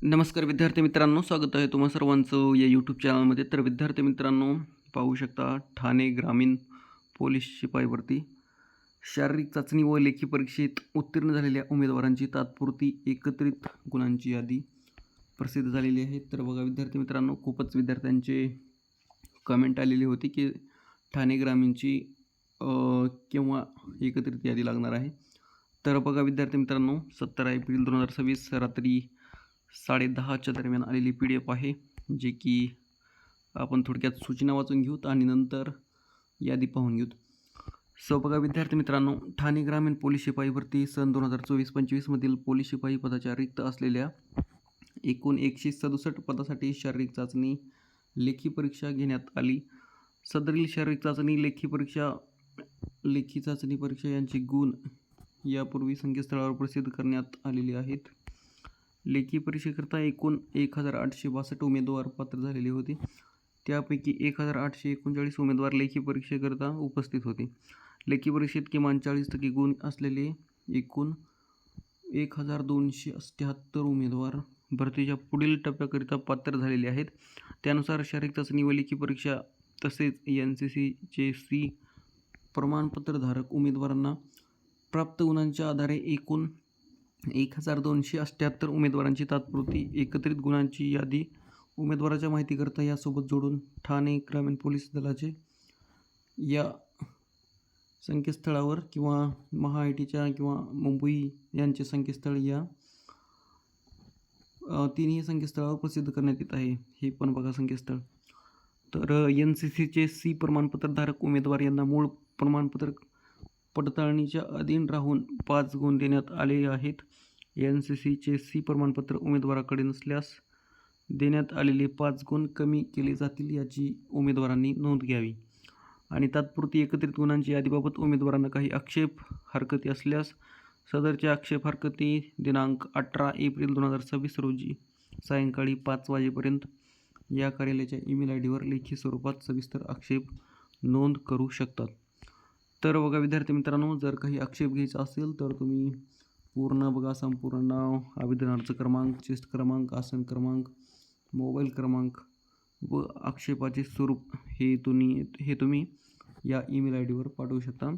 नमस्कार विद्यार्थी मित्रांनो, स्वागत आहे तुम्हा सर्वांचं या यूट्यूब चॅनलमध्ये. तर विद्यार्थी मित्रांनो, पाहू शकता ठाणे ग्रामीण पोलीस शिपाई भरती शारीरिक चाचणी व लेखी परीक्षेत उत्तीर्ण झालेल्या उमेदवारांची तात्पुरती एकत्रित गुणांची यादी प्रसिद्ध झालेली आहे. तर बघा विद्यार्थी मित्रांनो, खूपच विद्यार्थ्यांचे कमेंट आलेली होती की ठाणे ग्रामीणची केव्हा एकत्रित यादी लागणार आहे. तर बघा विद्यार्थी मित्रांनो, 17 एप्रिल 2026 रात्री 10:30च्या दरम्यान आलेली PDF आहे, जे की आपण थोडक्यात सूचना वाचून घेऊत आणि नंतर यादी पाहून घेऊत. सो बघा विद्यार्थी मित्रांनो, ठाणे ग्रामीण पोलीस शिपाई भरती सन 2024-25 मधील पोलीस शिपाई पदाच्या रिक्त असलेल्या एकूण 167 पदासाठी शारीरिक चाचणी लेखी परीक्षा घेण्यात आली. सदरील शारीरिक चाचणी लेखी चाचणी परीक्षा यांचे गुण यापूर्वी संकेतस्थळावर प्रसिद्ध करण्यात आलेले आहेत. लेखी परीक्षेकरता एकूण 1862 उमेदवार पात्र झालेले होते. त्यापैकी 1839 उमेदवार लेखी परीक्षेकरता उपस्थित होते. लेखी परीक्षेत किमान 40% गुण असलेले एकूण 1278 उमेदवार भरतीच्या पुढील टप्प्याकरिता पात्र झालेले आहेत. त्यानुसार शारीरिक चाचणी व लेखी परीक्षा तसेच NCCचे C प्रमाणपत्रधारक उमेदवारांना प्राप्त गुणांच्या आधारे एकूण 1278 उमेदवारांची तात्पुरती एकत्रित गुणांची यादी उमेदवाराच्या माहितीकरता यासोबत जोडून ठाणे ग्रामीण पोलीस दलाचे या संकेतस्थळावर किंवा महाआयटीच्या किंवा मुंबई यांचे संकेतस्थळ या तिन्ही संकेतस्थळावर प्रसिद्ध करण्यात येत आहे. हे पण बघा संकेतस्थळ. तर NCCचे C प्रमाणपत्रधारक उमेदवार यांना मूळ प्रमाणपत्र पडताळणीच्या अधीन राहून 5 गुण देण्यात आले आहेत. NCCचे C प्रमाणपत्र उमेदवाराकडे नसल्यास देण्यात आलेले 5 गुण कमी केले जातील याची उमेदवारांनी नोंद घ्यावी. आणि तात्पुरती एकत्रित गुणांची यादीबाबत उमेदवारांना काही आक्षेप हरकती असल्यास सदरच्या आक्षेप हरकती दिनांक 18 एप्रिल 2026 रोजी सायंकाळी 5 वाजेपर्यंत या कार्यालयाच्या ईमेल ID लेखी स्वरूपात सविस्तर आक्षेप नोंद करू शकतात. तर बघा विद्यार्थी मित्रांनो, जर काही आक्षेप घ्यायचा असेल तर तुम्ही पूर्ण बघा, संपूर्ण नाव, आवेदन अर्ज क्रमांक, चेस्ट क्रमांक, आसन क्रमांक, मोबाईल क्रमांक व आक्षेपाचे स्वरूप हे तुम्ही या ईमेल ID पाठवू शकता.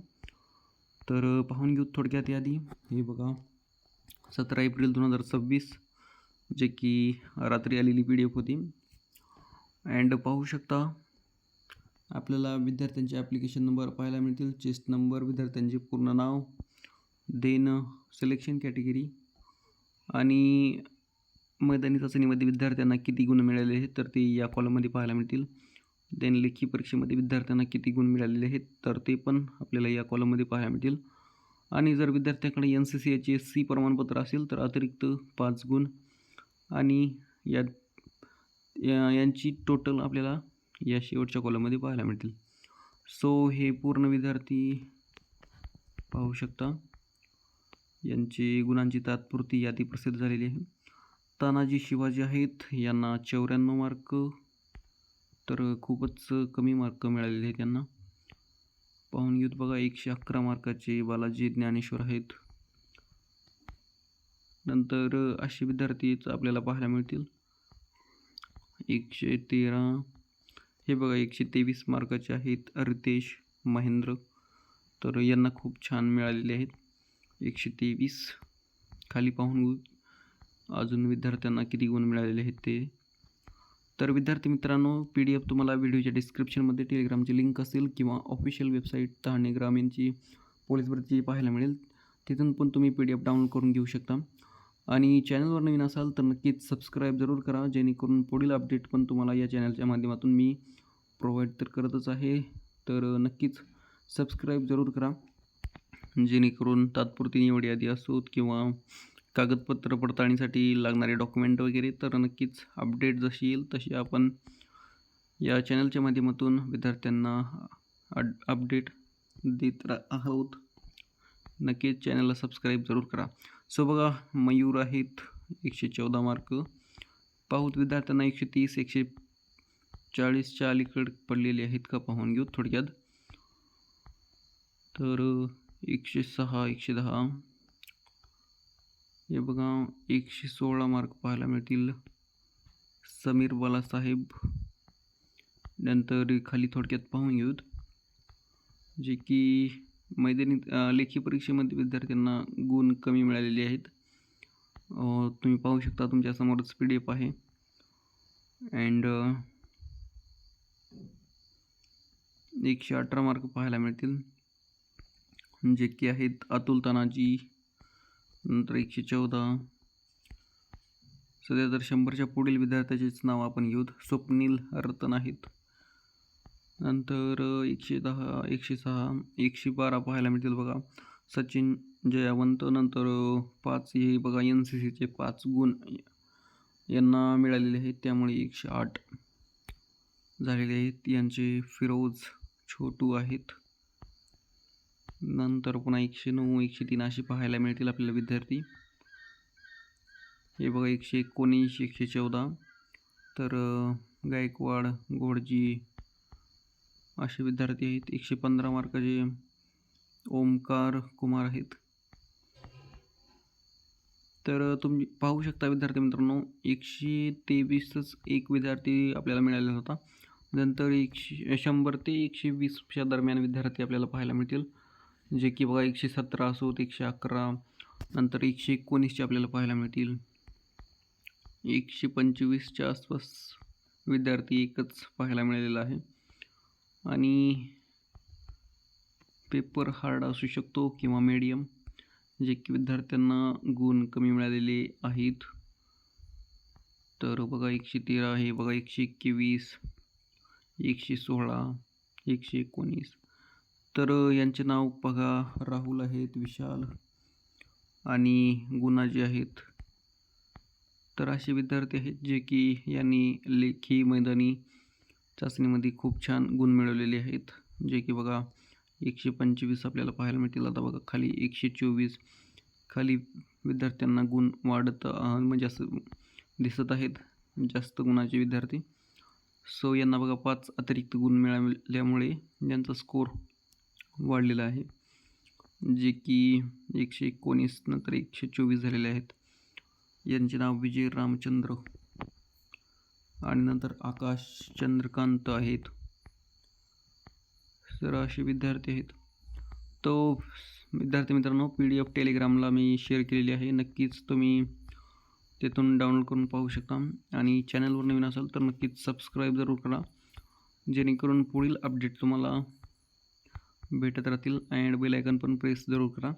तर पाहून घेऊ थोडक्यात यादी. हे बघा 17 एप्रिल 2026 जे की रात्री आलेली PDF होती. अँड पाहू शकता आपल्याला विद्यार्थ्यांचे ॲप्लिकेशन नंबर पाहायला मिळतील, चेस्ट नंबर, विद्यार्थ्यांचे पूर्ण नाव, देन सिलेक्शन कॅटेगरी आणि मैदानी चाचणीमध्ये विद्यार्थ्यांना किती गुण मिळालेले आहेत तर ते या कॉलममध्ये पाहायला मिळतील. देन लेखी परीक्षेमध्ये विद्यार्थ्यांना किती गुण मिळालेले आहेत तर ते पण आपल्याला या कॉलममध्ये पाहायला मिळतील. आणि जर विद्यार्थ्याकडे NCCचे C प्रमाणपत्र असेल तर अतिरिक्त 5 गुण आणि यांची टोटल आपल्याला या शेवटच्या कॉलममध्ये पाहायला मिळतील. सो हे पूर्ण विद्यार्थी पाहू शकता, यांची गुणांची तात्पुरती यादी प्रसिद्ध झालेली आहे. तानाजी शिवाजी आहेत, यांना 94 मार्क, तर खूपच कमी मार्क मिळालेले आहेत त्यांना. पाहून घेऊत बघा 111 मार्काचे बालाजी ज्ञानेश्वर आहेत. नंतर असे विद्यार्थीच आपल्याला पाहायला मिळतील 113. हे बघा 123 मार्काचे आहेत रितेश महेंद्र, तर यांना खूप छान मिळालेले आहेत 123. खाली पाहून घेऊ अजून विद्यार्थ्यांना किती गुण मिळालेले आहेत ते. तर विद्यार्थी मित्रांनो, PDF तुम्हाला व्हिडिओच्या डिस्क्रिप्शनमध्ये टेलिग्रामची लिंक असेल किंवा ऑफिशियल वेबसाईट ठाणे ग्रामीणची पोलीस भरती पाहायला मिळेल. तिथून पण तुम्ही PDF डाउनलोड करून घेऊ शकता. आणि चॅनलवर नवीन असाल तर नक्कीच सबस्क्राईब जरूर करा, जेणेकरून पुढील अपडेट पण तुम्हाला या चॅनलच्या माध्यमातून मी प्रोव्हाइड तर करतच आहे. तर नक्कीच सबस्क्राईब जरूर करा, जेणेकरून तात्पुरती निवड यादी असोत किंवा कागदपत्र पडताळणीसाठी लागणारे डॉक्युमेंट वगैरे तर नक्कीच अपडेट जशी येईल तशी आपण या चॅनलच्या माध्यमातून विद्यार्थ्यांना अपडेट देत आहोत. नक्कीच चॅनलला सबस्क्राईब जरूर करा. सो बघा मयूर आहेत 114 मार्क. पाहूत विद्यार्थ्यांना 130 140च्या अलीकडे पडलेले आहेत का पाहून घेऊ थोडक्यात. तर 106 110 हे बघा 116 मार्क पाहायला मिळतील समीर बालासाहेब. नंतर खाली थोडक्यात पाहून घेऊत जे की मैदानी लेखी परीक्षेमध्ये विद्यार्थ्यांना गुण कमी मिळालेले आहेत. तुम्ही पाहू शकता तुमच्यासमोरच PDF आहे. अँड 118 मार्क पाहायला मिळतील जे की आहेत अतुल तानाजी. नंतर 114. सध्या तर 100च्या पुढील विद्यार्थ्याचेच नाव आपण घेऊत. स्वप्नील रतन आहेत. नंतर 110, 106, 112 पाहायला मिळतील बघा सचिन जयावंत. नंतर 5 हे बघा NCCचे 5 गुण यांना मिळालेले आहेत, त्यामुळे 108 झालेले आहेत. यांचे फिरोज छोटू आहेत. नंतर पुन्हा 109, 103 असे पाहायला मिळतील आपल्याला विद्यार्थी. हे बघा 119, 114. तर गायकवाड, घोडजी असे विद्यार्थी आहेत. 115 मार्काचे ओमकार कुमार आहेत. तर तुम्ही पाहू शकता विद्यार्थी मित्रांनो 123च एक विद्यार्थी आपल्याला मिळालेला होता. नंतर 100 ते 120च्या दरम्यान विद्यार्थी आपल्याला पाहायला मिळतील जे की बघा 117 असोत, 111. नंतर 119चे आपल्याला पाहायला मिळतील. 125च्या आसपास विद्यार्थी एकच पाहायला मिळालेला आहे. आणि पेपर हार्ड असू शकतो किंवा मीडियम जे की विद्यार्थ्यांना गुण कमी मिळालेले आहेत. तर बघा 113 आहे, बघा 121, 116, 119. तर यांचे नाव बघा राहुल आहेत, विशाल आणि गुणा जे आहेत. तर असे विद्यार्थी आहेत जे की यांनी लेखी मैदानी चाचणीमध्ये खूप छान गुण मिळवलेले आहेत जे की बघा 125 आपल्याला पाहायला मिळतील. आता बघा खाली 124 खाली विद्यार्थ्यांना गुण वाढत म्हणजे असं दिसत आहेत जास्त गुणाचे विद्यार्थी. सो यांना बघा 5 अतिरिक्त गुण मिळाल्यामुळे यांचा स्कोर वाढलेला आहे जे की 119 नंतर 124 झालेले आहेत. यांचे नाव विजय रामचंद्र आणि नंतर आकाश चंद्रकांत आहेत. तर असे विद्यार्थी आहेत. तो विद्यार्थी मित्रांनो PDF टेलिग्रामला मी शेअर केलेली आहे, नक्कीच तुम्ही तिथून डाउनलोड करून पाहू शकता. आणि चॅनलवर नवीन असाल तर नक्कीच सबस्क्राईब जरूर करा जेणेकरून पुढील अपडेट तुम्हाला भेटत राहतील. अँड बेल आयकन पण प्रेस जरूर करा.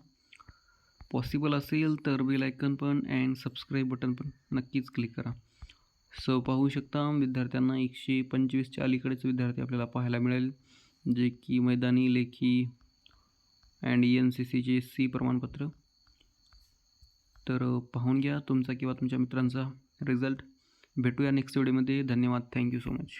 पॉसिबल असेल तर बेल आयकन पण अँड सबस्क्राईब बटन पण नक्कीच क्लिक करा. सो पाहू शकता विद्यार्थ्यांना 125च्या अलीकडेच विद्यार्थी आपल्याला पाहायला मिळेल जे की मैदानी लेखी अँड NCCचे C प्रमाणपत्र. तर पाहून घ्या तुमचा किंवा तुमच्या मित्रांचा रिझल्ट. भेटूया नेक्स्ट व्हिडिओमध्ये. धन्यवाद. Thank you so much.